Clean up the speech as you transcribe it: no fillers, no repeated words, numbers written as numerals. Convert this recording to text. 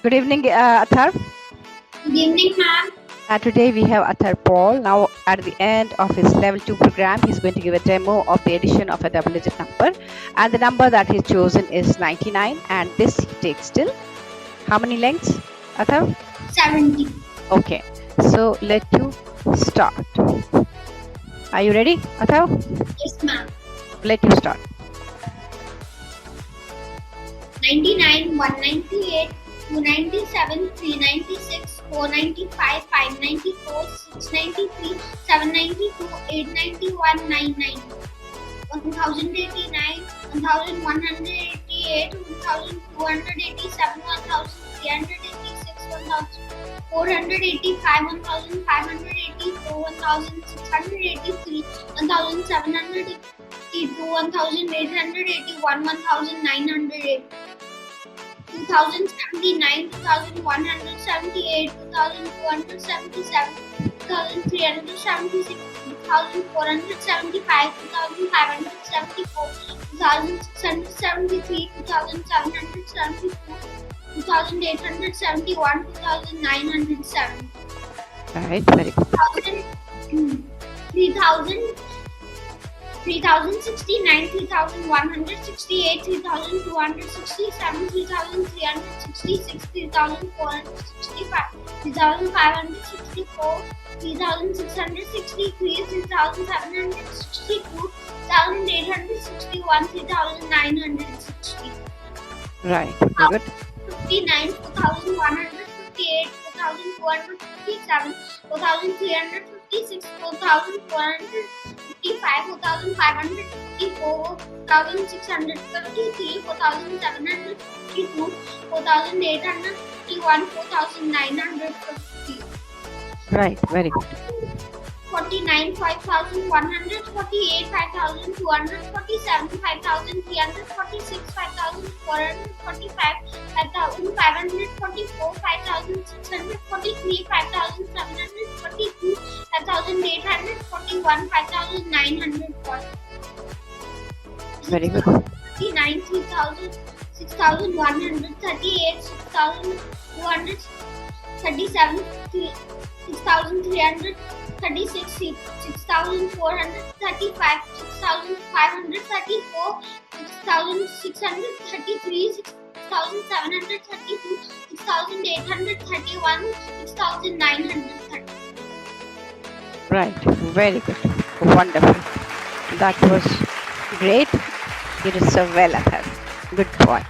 Good evening, Atharv. Good evening, ma'am. Today we have Atharv Paul. Now, at the end of his level 2 program, he's going to give a demo of the addition of a double-digit number. And the number that he's chosen is 99. And this takes till how many lengths, Atharv? 70. Okay. So, let you start. Are you ready, Atharv? Yes, ma'am. Let you start. 99, 198, 297, 396, 495, 594, 693, 792, 891, 990, 1089, 1188, 1287, 1386, 1485, 1584, 1683, 1782, 1881, 1908, 2079, 2178, 2277, 2376, 2475, 2574, 2673, 2772, 2871, 2907. Right, very good. 3000, 3069, 3168, 3267, 3366, 3465, 3564, 3663, 3762, 1861, 3960. Right, very good. 59, 4158, 4257, 4356, 4455, 4554, 4633, 4752, 4851, 4950. Right, very good. 49, 5148, 5247, 5346, 5445, 5544, 5643, 5742, 5841, 5940. Very good. 59, 3000, 6138, 6237, 6336, 6435, 6534, 6633, 6732, 6831, 6930. Right, very good. Wonderful. That was great. You did so well, Atharv. Good boy.